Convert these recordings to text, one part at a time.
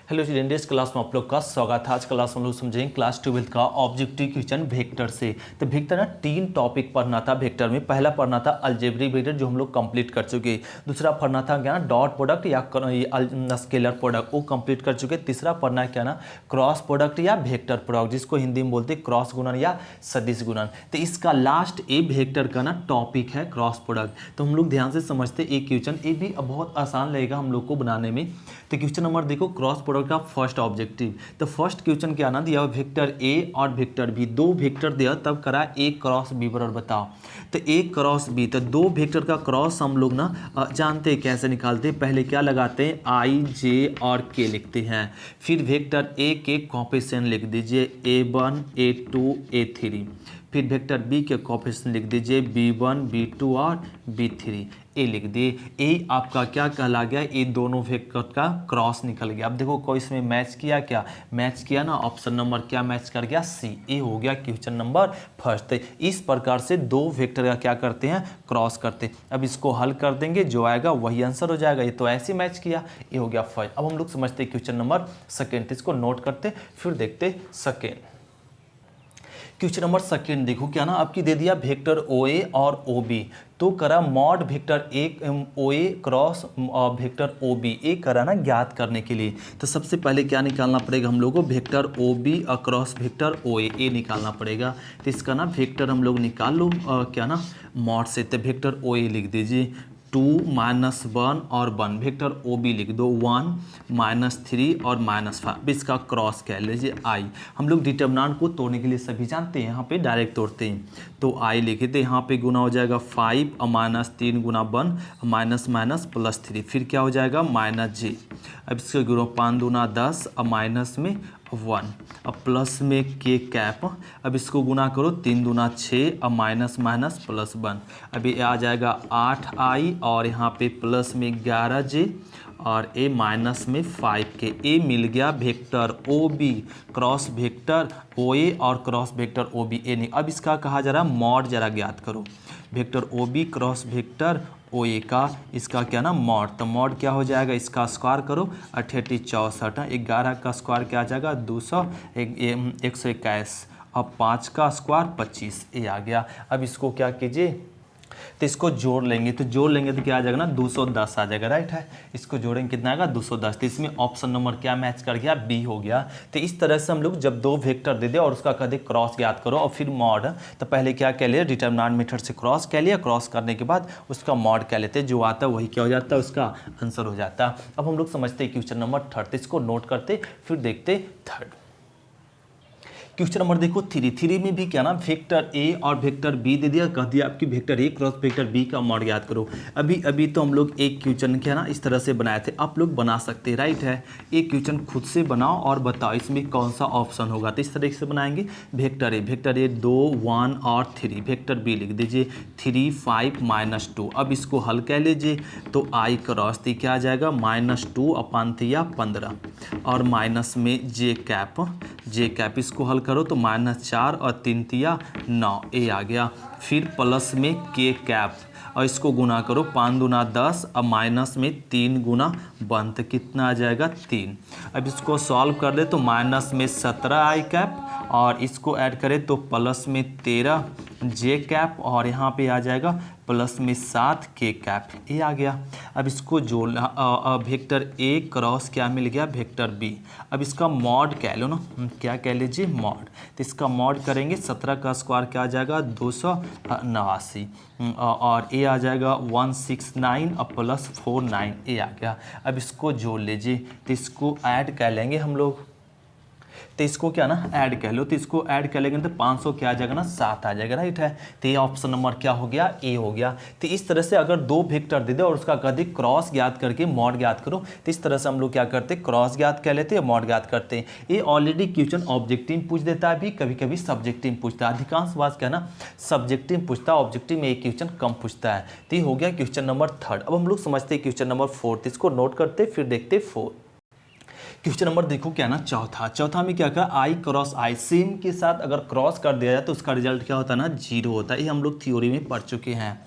Hello student, इस class में आप लोग का स्वागत है। आज क्लास में हम लोग समझेंगे क्लास 12 का ऑब्जेक्टिव क्वेश्चन वेक्टर से। तो वेक्टर ना 3 टॉपिक पढ़ना था वेक्टर में। पहला पढ़ना था अलजेब्रिक वेक्टर जो हम लोग कंप्लीट कर चुके। दूसरा पढ़ना था क्या ना डॉट प्रोडक्ट या स्केलर प्रोडक्ट, वो कंप्लीट कर चुके। तीसरा पढ़ना है क्या ना क्रॉस प्रोडक्ट या वेक्टर प्रोडक्ट, जिसको हिंदी में बोलते हैं क्रॉस गुणन या सदिश गुणन। तो इसका लास्ट ए वेक्टर का ना टॉपिक है क्रॉस प्रोडक्ट। तो हम लोग ध्यान से समझते एक क्वेश्चन, ये भी बहुत आसान लगेगा हम लोग को बनाने में। तो क्वेश्चन नंबर देखो, क्रॉस प्रोडक्ट का फर्स्ट ऑब्जेक्टिव। तो फर्स्ट क्वेश्चन क्या ना दिया, वेक्टर ए और वेक्टर बी, दो वेक्टर दिया, तब करा ए क्रॉस बी बराबर बताओ। तो ए क्रॉस बी, तो दो वेक्टर का क्रॉस हम लोग ना जानते हैं कैसे निकालते हैं। पहले क्या लगाते हैं, आई जे और के लिखते हैं। फिर वेक्टर ए के कोएफिशिएंट लिख दीजिए A1 A2 A3। फिर वेक्टर बी के कोएफिशिएंट लिख दीजिए B1 B2 और B3 ए लिख दिए। ए आपका क्या कहला गया, ये दोनों वेक्टर का क्रॉस निकल गया। अब देखो कोई इसमें मैच किया, क्या मैच किया ना, ऑप्शन नंबर क्या मैच कर गया, सी। ए हो गया क्वेश्चन नंबर फर्स्ट। इस प्रकार से दो वेक्टर का क्या करते हैं, क्रॉस करते हैं। अब इसको हल कर देंगे, जो आएगा वही आंसर हो जाएगा। ये तो ऐसे मैच किया, ये हो गया फर्स्ट। अब हम लोग समझते हैं क्वेश्चन नंबर सेकेंड, इसको नोट करते फिर देखते सेकेंड। क्वेश्चन नंबर सेकेंड देखो क्या ना, आपकी दे दिया वेक्टर ओ ए और ओ बी। तो करा mod vector A O A cross vector O B, ए करा ना ज्ञात करने के लिए। तो सबसे पहले क्या निकालना पड़ेगा हम लोग को, vector O B cross vector O A निकालना पड़ेगा। तो इसका ना वेक्टर हम लोग निकाल लो क्या ना मॉड से। तो वेक्टर ओ ए लिख दीजिए 2 -1 और 1, वेक्टर ओ बी लिख दो 1 -3 और -5। इसका क्रॉस कह लीजिए आई। हम लोग डिटर्मिनेंट को तोड़ने के लिए सभी जानते हैं, यहाँ पे डायरेक्ट तोड़ते हैं। तो आई लिखे थे, यहाँ पे गुना हो जाएगा 5 और -3 गुना 1 माइनस माइनस प्लस 3। फिर क्या हो जाएगा -j। अब इसका गुना 5 दूना 10 और माइनस में 1 अब प्लस में के कैप। अब इसको गुना करो 3 दूना 6 और माइनस माइनस प्लस 1। अभी आ जाएगा 8i और यहाँ पे प्लस में 11j और ए माइनस में 5 के। ए मिल गया vector O B cross vector O A और cross vector O B A नहीं। अब इसका कहा जा रहा है मॉड जरा ज्ञात करो, vector O B cross vector O A का इसका क्या ना मॉड। तो मॉड क्या हो जाएगा, इसका स्क्वायर करो 88 64, 11 का स्क्वायर क्या आ जाएगा 200 121 और 5 का स्क्वायर 25, ये आ गया। अब इसको क्या कीजिए, तो इसको जोड़ लेंगे। तो जोड़ लेंगे तो क्या आ जाएगा ना 210 आ जाएगा, राइट है। इसको जोड़ेंगे कितना आएगा 210। तो इसमें ऑप्शन नंबर क्या मैच कर गया, बी हो गया। तो इस तरह से हम लोग जब दो वेक्टर दे दे और उसका कह दे क्रॉस याद करो और फिर मॉड, तो पहले क्या कह लिया डिटरमिनेंट मेथड से क्रॉस कह लिया, क्रॉस करने के बाद उसका मॉड कह लेते, जो आता है वही क्या हो जाता है, उसका आंसर हो जाता है। अब हम लोग समझते हैं क्वेश्चन नंबर थर्ड, इसको नोट करते फिर देखते थर्ड। क्वेश्चन नंबर देखो 3 में भी क्या ना वेक्टर ए और वेक्टर बी दे दिया, कह दिया आपकी वेक्टर ए क्रॉस वेक्टर बी का मॉड याद करो। अभी तो हम लोग एक क्वेश्चन क्या ना इस तरह से बनाए थे, आप लोग बना सकते हैं, राइट है। एक क्वेश्चन खुद से बनाओ और बताओ इसमें कौन सा ऑप्शन होगा। तो इस तरह से बनाएंगे, वेक्टर ए 2 1 और 3, वेक्टर बी लिख दीजिए 3 5 -2। अब इसको हल कह लीजिए, तो आई क्रॉस थी क्या आ जाएगा -2 अपान 15 और माइनस में जे कैप, इसको हल करो तो -4 और 3 9, ए आ गया। फिर प्लस में के कैप और इसको गुना करो 5 दूना 10 और माइनस में 3 गुना 1, तो कितना आ जाएगा 3। अब इसको सॉल्व कर दे तो माइनस में 17 आई कैप और इसको ऐड करें तो प्लस में 13 जे कैप और यहाँ पे आ जाएगा प्लस में 7 के कैप, ये आ गया। अब इसको जोड़ वेक्टर ए क्रॉस क्या मिल गया, वेक्टर बी। अब इसका मॉड कह लो ना, क्या कह लीजिए मॉड। तो इसका मॉड करेंगे 17 का स्क्वायर क्या आ जाएगा 289 और ए आ जाएगा 169 और प्लस 49, ए आ गया। अब इसको जोड़ लीजिए, तो इसको ऐड कर लेंगे हम लोग। तो इसको क्या ना ऐड कह लो, तो इसको ऐड कर लेंगे तो 500 क्या आ जाएगा ना 7 आ जाएगा, राइट है। तो ये ऑप्शन नंबर क्या हो गया, ए हो गया। तो इस तरह से अगर दो वेक्टर दे दे और उसका कभी क्रॉस ज्ञात करके मॉड ज्ञात करो, तो इस तरह से हम लोग क्या करते हैं, क्रॉस ज्ञात कर लेते हैं, मॉड ज्ञात करते हैं। ये ऑलरेडी क्वेश्चन ऑब्जेक्टिव पूछ देता है, भी कभी कभी सब्जेक्टिव पूछता है। अधिकांश बात क्या ना सब्जेक्टिव पूछता है, ऑब्जेक्टिव में एक क्वेश्चन कम पूछता है। तो ये हो गया क्वेश्चन नंबर थर्ड। अब हम लोग समझते हैं क्वेश्चन नंबर फोर्थ, इसको नोट करते फिर देखते फोर्थ। क्वेश्चन नंबर देखो क्या ना चौथा में क्या कहा, आई क्रॉस आई सेम के साथ अगर क्रॉस कर दिया जाए तो उसका रिजल्ट क्या होता है ना 0 होता है। ये हम लोग थ्योरी में पढ़ चुके हैं।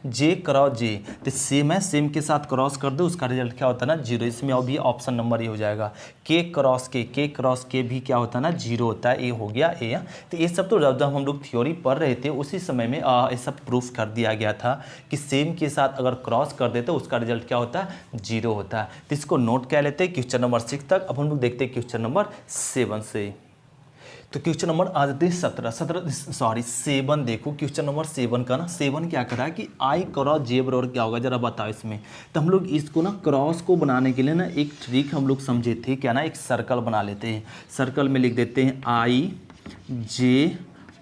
जे क्रॉस जे, तो सेम है, सेम के साथ क्रॉस कर दो, उसका रिजल्ट क्या होता है ना 0। इसमें और भी ऑप्शन नंबर ये हो जाएगा। के क्रॉस के भी क्या होता है ना 0 होता है, ए हो गया ए। तो ये सब तो जब हम लोग थ्योरी पढ़ रहे थे उसी समय में ये सब प्रूफ कर दिया गया था कि सेम के साथ अगर क्रॉस कर देते तो उसका रिजल्ट क्या होता है 0 होता है। तो इसको नोट क्या लेते हैं क्वेश्चन नंबर 6 तक। अब हम लोग देखते हैं क्वेश्चन नंबर 7 से। तो क्वेश्चन नंबर आ जाते हैं 7। देखो क्वेश्चन नंबर 7 का ना 7 क्या करा है कि आई क्रॉस जे बराबर क्या होगा जरा बताओ इसमें। तो हम लोग इसको ना क्रॉस को बनाने के लिए ना एक ट्रिक हम लोग समझे थे क्या ना, एक सर्कल बना लेते हैं। सर्कल में लिख देते हैं आई जे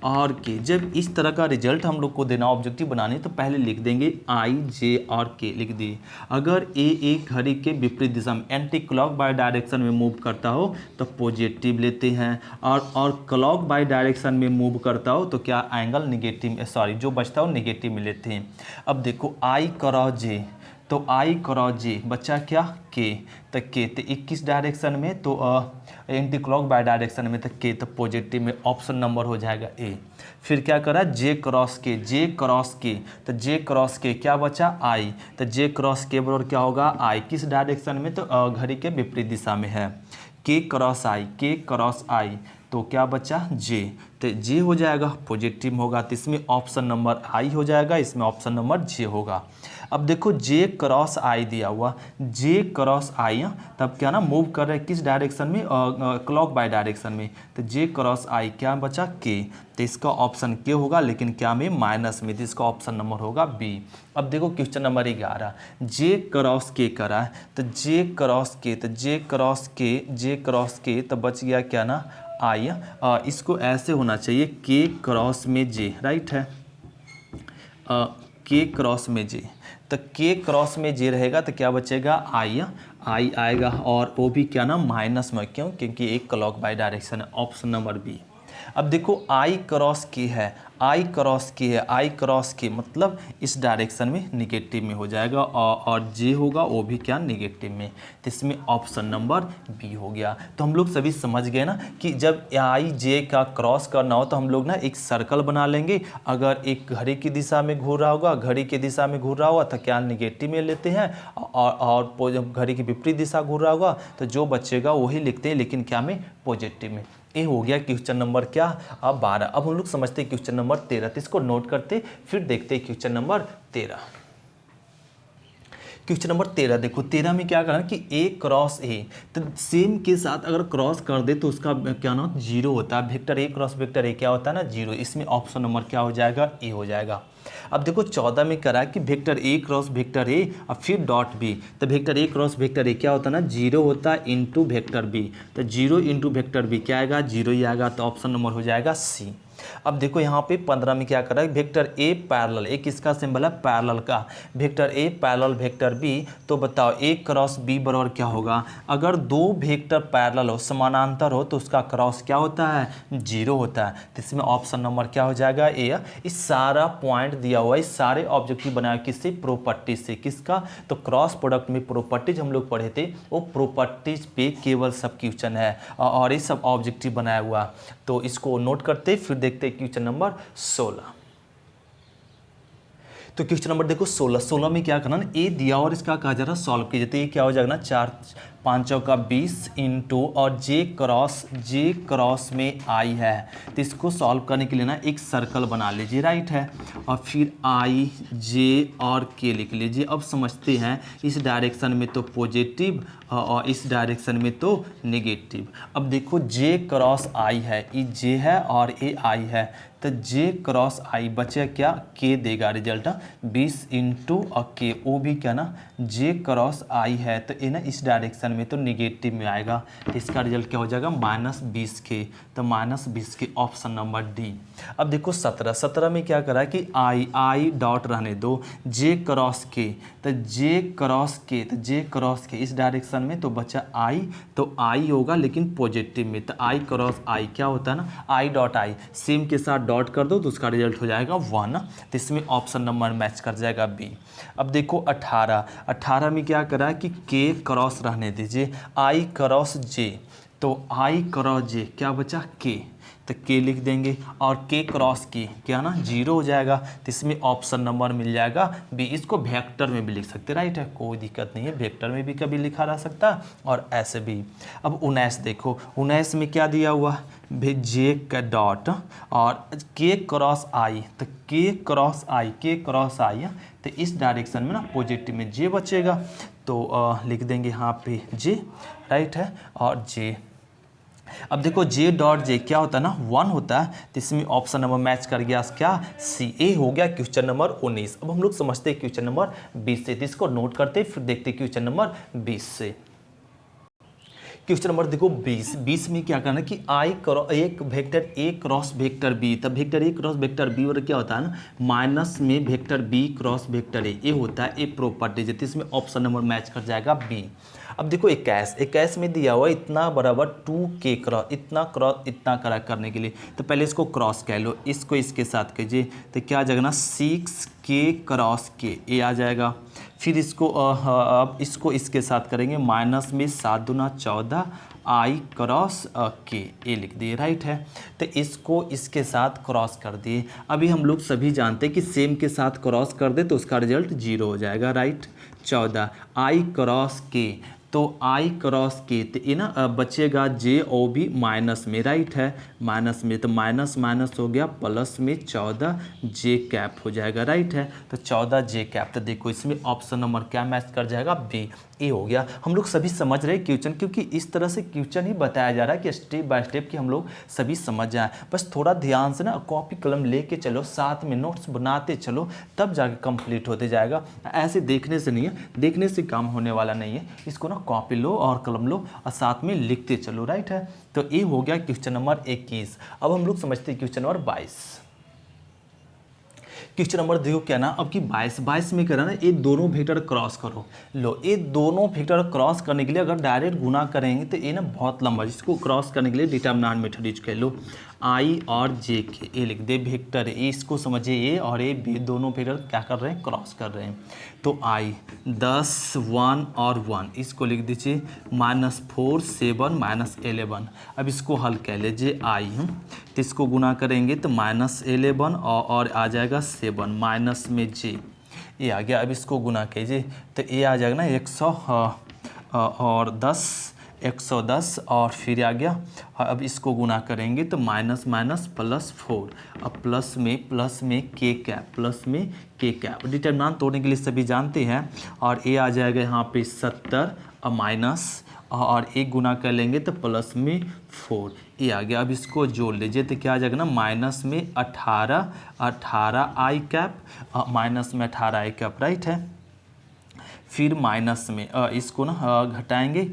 और के। जब इस तरह का रिजल्ट हम लोग को देना ऑब्जेक्टिव बनाने तो पहले लिख देंगे आई जे और के लिख दिए। अगर ए एक घड़ी के विपरीत दिशा में एंटी क्लॉक बाय डायरेक्शन में मूव करता हो तो पॉजिटिव लेते हैं, और क्लॉक बाय डायरेक्शन में मूव करता हो तो क्या एंगल निगेटिव जो बचता हो निगेटिव में लेते हैं। अब देखो आई क्रॉस जे, तो आई क्रॉस जे बच्चा क्या के, तो के तो 21 डायरेक्शन में, तो एंटी क्लॉक बाय डायरेक्शन में, तो के तो पॉजिटिव में, ऑप्शन नंबर हो जाएगा ए। फिर क्या करा जे क्रॉस के, तो जे क्रॉस के क्या बचा आई, तो जे क्रॉस के बराबर क्या होगा आई, किस डायरेक्शन में, तो घड़ी के विपरीत दिशा में है। के क्रॉस आई तो क्या बचा जे, तो जे हो जाएगा पॉजिटिव होगा, तो इसमें ऑप्शन नंबर आई हो जाएगा, इसमें ऑप्शन नंबर जे होगा। अब देखो जे क्रॉस आई दिया हुआ, जे क्रॉस आई तब क्या ना मूव कर रहे हैं किस डायरेक्शन में, क्लॉक बाय डायरेक्शन में, तो जे क्रॉस आई क्या बचा के, तो इसका ऑप्शन के होगा, लेकिन क्या में माइनस में, तो इसका ऑप्शन नंबर होगा बी। अब देखो क्वेश्चन नंबर 11 जे क्रॉस के करा है, तो जे क्रॉस के तो बच गया क्या ना आई। इसको ऐसे होना चाहिए के क्रॉस में जे, राइट है, के क्रॉस में जे, तो के क्रॉस में जे रहेगा तो क्या बचेगा आई आएगा, और वो भी क्या ना माइनस में, क्यों, क्योंकि एक क्लॉक बाय डायरेक्शन है, ऑप्शन नंबर बी। अब देखो आई क्रॉस के मतलब इस डायरेक्शन में निगेटिव में हो जाएगा, और जे होगा वो भी क्या निगेटिव में, तो इसमें ऑप्शन नंबर बी हो गया। तो हम लोग सभी समझ गए ना कि जब आई जे का क्रॉस करना हो तो हम लोग ना एक सर्कल बना लेंगे। अगर एक घड़ी की दिशा में घूर रहा होगा तो क्या निगेटिव में लेते हैं, और जब घड़ी की विपरीत दिशा घूर रहा होगा तो जो बचेगा वही लिखते हैं, लेकिन क्या में पॉजिटिव में। ये हो गया क्वेश्चन नंबर क्या 12। अब हम लोग समझते हैं क्वेश्चन नंबर 13, तो इसको नोट करते फिर देखते हैं क्वेश्चन नंबर 13। क्वेश्चन नंबर 13 देखो, 13 में क्या करना कि ए क्रॉस ए, तो सेम के साथ अगर क्रॉस कर दे तो उसका क्या ना 0 होता है। वेक्टर ए क्रॉस वेक्टर ए क्या होता है ना 0, इसमें ऑप्शन नंबर क्या हो जाएगा ए हो जाएगा। अब देखो 14 में करा कि वेक्टर ए क्रॉस वेक्टर ए और फिर डॉट बी, तो वेक्टर ए क्रॉस वेक्टर ए क्या होता है ना 0 होता है इंटू वेक्टर बी, तो 0 इंटू वेक्टर बी क्या आएगा 0 ही आएगा, तो ऑप्शन नंबर हो जाएगा सी। अब देखो यहाँ पे 15 में क्या कर रहा है वेक्टर ए पैरेलल, एक किसका सिंबल है पैरेलल का, vector a parallel vector b, तो बताओ ए क्रॉस बी बराबर क्या होगा। अगर दो वेक्टर पैरेलल हो समानांतर हो तो उसका क्रॉस क्या होता है 0 होता है, तो इसमें ऑप्शन नंबर क्या हो जाएगा ए। इस सारा पॉइंट दिया हुआ है, इस सारे ऑब्जेक्टिव बनाया किससे प्रॉपर्टी से, किसका, तो क्रॉस प्रोडक्ट में प्रॉपर्टीज हम लोग पढ़े थे, वो प्रॉपर्टीज पे केवल सब क्वेश्चन है और ये सब ऑब्जेक्टिव बनाया हुआ। तो इसको नोट करते फिर देखते क्वेश्चन नंबर 16। तो क्वेश्चन नंबर देखो 16 में क्या करना ए दिया और इसका कहा जा रहा है सॉल्व कीजिए, तो ये क्या हो जाएगा ना 4 5 चौका 20 इंटू और जे क्रॉस में आई है, तो इसको सॉल्व करने के लिए ना एक सर्कल बना लीजिए, राइट है, और फिर आई जे और के लिख लीजिए। अब समझते हैं इस डायरेक्शन में तो पॉजिटिव और इस डायरेक्शन में तो नेगेटिव। अब देखो जे क्रॉस आई है, ये जे है और ये आई है, तो जे क्रॉस आई बचे क्या के देगा रिजल्ट 20 इंटू और के, वो भी क्या ना जे क्रॉस आई है, तो ये ना इस डायरेक्शन में तो निगेटिव में आएगा, तो इसका रिजल्ट क्या हो जाएगा -20 के, तो -20 के ऑप्शन नंबर डी। अब देखो 17 में क्या करा कि आई डॉट रहने दो, जे क्रॉस के, तो जे क्रॉस के इस डायरेक्शन में तो बचा आई, तो आई होगा लेकिन पॉजिटिव में, तो आई क्रॉस आई क्या होता है ना आई डॉट आई, सेम के साथ डॉट कर दो तो उसका रिजल्ट हो जाएगा 1, तो इसमें ऑप्शन नंबर मैच कर जाएगा बी। अब देखो 18 में क्या करा है कि के क्रॉस रहने दीजिए, आई क्रॉस जे, तो आई क्रॉस जे क्या बचा के, तो के लिख देंगे और के क्रॉस के क्या ना 0 हो जाएगा, तो इसमें ऑप्शन नंबर मिल जाएगा बी। इसको वेक्टर में भी लिख सकते, राइट है, कोई दिक्कत नहीं है, वेक्टर में भी कभी लिखा जा सकता और ऐसे भी। अब 19 देखो, 19 में क्या दिया हुआ भाई जे का डॉट और के क्रॉस आई, तो के क्रॉस आई, के क्रॉस आई, तो इस डायरेक्शन में ना पॉजिटिव में जे बचेगा, तो लिख देंगे यहाँ पे जे, राइट है, और जे। अब देखो जे डॉट जे क्या होता है ना 1 होता है, तो इसमें ऑप्शन नंबर मैच कर गया क्या सी, ए हो गया क्वेश्चन नंबर 19। अब हम लोग समझते हैं क्वेश्चन नंबर 20 से, तो इसको नोट करते फिर देखते हैं क्वेश्चन नंबर 20 से। क्वेश्चन नंबर देखो 20 में क्या करना है कि एक वेक्टर ए क्रॉस वेक्टर बी, तब वेक्टर ए क्रॉस वेक्टर बी और क्या होता है ना माइनस में vector B cross vector A होता है ए प्रॉपर्टी, जैसे इसमें ऑप्शन नंबर मैच कर जाएगा बी। अब देखो 21 में दिया हुआ इतना बराबर 2k क्रॉस, इतना क्रॉस इतना करा करने के लिए, तो पहले इसको क्रॉस कह लो, इसको इसके साथ कीजिए, तो क्या आ जाएगा ना 6k क्रॉस के ए आ जाएगा। फिर इसको अब इसको इसके साथ करेंगे, माइनस में 7 दूना 14 आई क्रॉस के ए लिख दिए, राइट है, तो इसको इसके साथ क्रॉस कर दिए। अभी हम लोग सभी जानते हैं कि सेम के साथ क्रॉस कर दे तो उसका रिजल्ट 0 हो जाएगा, राइट। 14 आई क्रॉस के, तो आई क्रॉस के, तो ये ना बचेगा जे ओ भी माइनस में, राइट है, माइनस में, तो माइनस माइनस हो गया प्लस में 14 जे कैप हो जाएगा, राइट है, तो 14 जे कैप। तो देखो इसमें ऑप्शन नंबर क्या मैच कर जाएगा बी, ए हो गया। हम लोग सभी समझ रहे हैं क्वेश्चन, क्योंकि इस तरह से क्वेश्चन ही बताया जा रहा है कि स्टेप बाय स्टेप कि हम लोग सभी समझ जाएं। बस थोड़ा ध्यान से ना कॉपी कलम लेके चलो, साथ में नोट्स बनाते चलो, तब जाके कंप्लीट होते जाएगा। ऐसे देखने से नहीं है, देखने से काम होने वाला नहीं है, इसको ना कॉपी लो और कलम लो और साथ में लिखते चलो, राइट है। तो ये हो गया क्वेश्चन नंबर 21। अब हम लोग समझते हैं क्वेश्चन नंबर 22। क्वेश्चन नंबर देखो क्या ना, अब कि 22 में करा ना ये दोनों वेक्टर क्रॉस करो। लो ये दोनों वेक्टर क्रॉस करने के लिए अगर डायरेक्ट गुना करेंगे तो ये ना बहुत लंबा, जिसको क्रॉस करने के लिए डिटरमिनेंट मेथड यूज कर लो। आई और जे के ए लिख दे, वेक्टर ए, इसको समझिए ए और ए बी दोनों वेक्टर क्या कर रहे हैं क्रॉस कर रहे हैं। तो आई 10 1 और 1 इसको लिख दीजिए, -4 7 -11। अब इसको हल कह लीजिए आई, तो इसको गुना करेंगे तो -11 और आ जाएगा 7 माइनस में जे ये आ गया। अब इसको गुना कीजिए तो ये आ जाएगा ना 100 और 10 110 और फिर आ गया। अब इसको गुना करेंगे तो माइनस माइनस +4, अब प्लस में के कैप, प्लस में के कैप। डिटरमिनेंट तोड़ने के लिए सभी जानते हैं, और ये आ जाएगा यहाँ पे 70 और माइनस और एक गुना कर लेंगे तो प्लस में 4 ये आ गया। अब इसको जोड़ लीजिए तो क्या आ जाएगा ना माइनस में 18 आई कैप, माइनस में 18 आई कैप, राइट है। फिर माइनस में इसको ना घटाएंगे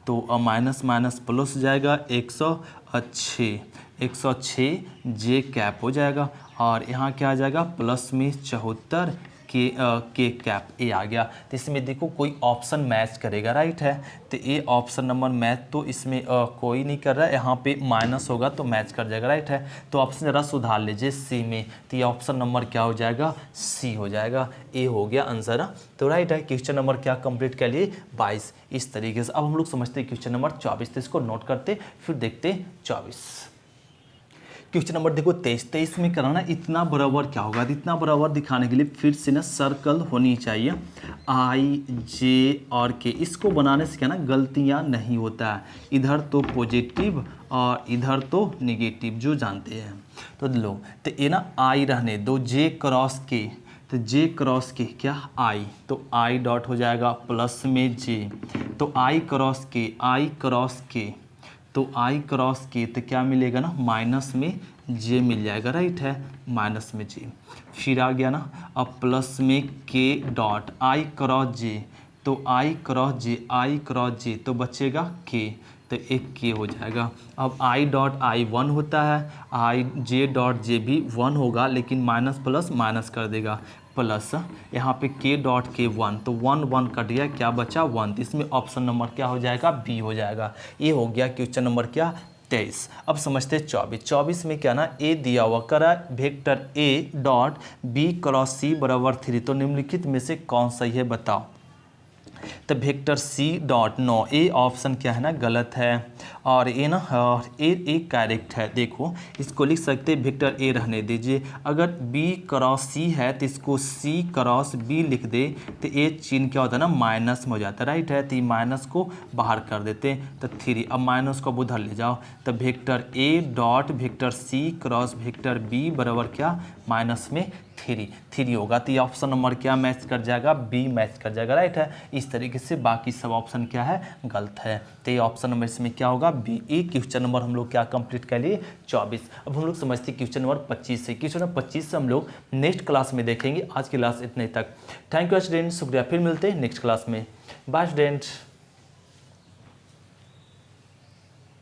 तो माइनस माइनस प्लस हो जाएगा 106 जे कैप हो जाएगा, और यहाँ क्या आ जाएगा प्लस में 74 के कैप ए आ गया। तो इसमें देखो कोई ऑप्शन मैच करेगा, राइट है, तो ये ऑप्शन नंबर मैच तो इसमें कोई नहीं कर रहा है, यहाँ पे माइनस होगा तो मैच कर जाएगा, राइट है। तो ऑप्शन ज़रा सुधार लीजिए सी में, तो ये ऑप्शन नंबर क्या हो जाएगा सी हो जाएगा, ए हो गया आंसर। तो राइट है, क्वेश्चन नंबर क्या कंप्लीट कर लिए 22 इस तरीके से। अब हम लोग समझते हैं क्वेश्चन नंबर 24, तो इसको नोट करते फिर देखते 24। क्वेश्चन नंबर देखो 23 में कराना इतना बराबर क्या होगा, इतना बराबर दिखाने के लिए फिर से ना सर्कल होनी चाहिए आई जे और के। इसको बनाने से क्या ना गलतियां नहीं होता है, इधर तो पॉजिटिव और इधर तो नेगेटिव जो जानते हैं। तो लो तो ये ना आई रहने दो, जे क्रॉस के, तो जे क्रॉस के क्या आई, तो आई डॉट हो जाएगा प्लस में जे, तो आई क्रॉस के तो आई क्रॉस के तो क्या मिलेगा ना माइनस में जे मिल जाएगा, राइट है, माइनस में जे। फिर आ गया ना अब प्लस में के डॉट आई क्रॉस जे, तो आई क्रॉस जे तो बचेगा के, तो एक के हो जाएगा। अब आई डॉट आई 1 होता है, आई जे डॉट जे भी 1 होगा, लेकिन माइनस प्लस माइनस कर देगा, प्लस यहाँ पे के डॉट के 1, तो 1 1 कट गया, क्या बचा 1, तो इसमें ऑप्शन नंबर क्या हो जाएगा बी हो जाएगा। ये हो गया क्वेश्चन नंबर क्या 23। अब समझते हैं 24 में क्या ना ए दिया हुआ करा vector A dot B cross C बराबर 3, तो निम्नलिखित में से कौन सही है बताओ। तो vector c dot no, A option क्या है ना गलत है, और ए ना और ए करेक्ट है। देखो इसको लिख सकते वेक्टर ए रहने दीजिए, अगर बी क्रॉस सी है तो इसको सी क्रॉस बी लिख दे तो ए चिन्ह क्या होता है ना माइनस में हो जाता है, राइट है। तो ये माइनस को बाहर कर देते हैं तो 3, अब माइनस को उधर ले जाओ तो vector A dot vector C cross vector B बराबर क्या माइनस में 3 होगा। तो ये ऑप्शन नंबर क्या मैच कर जाएगा, बी मैच कर जाएगा, राइट है। इस तरीके से बाकी सब ऑप्शन क्या है गलत है। तो ये ऑप्शन नंबर इसमें क्या होगा बी। ए क्वेश्चन नंबर हम लोग क्या कंप्लीट कर लिए 24। अब हम लोग समझते हैं क्वेश्चन नंबर 25 से। क्वेश्चन नंबर 25 से हम लोग नेक्स्ट क्लास में देखेंगे। आज की क्लास इतने तक। थैंक यू स्टूडेंट, शुक्रिया। फिर मिलते हैं नेक्स्ट क्लास में। Bye student.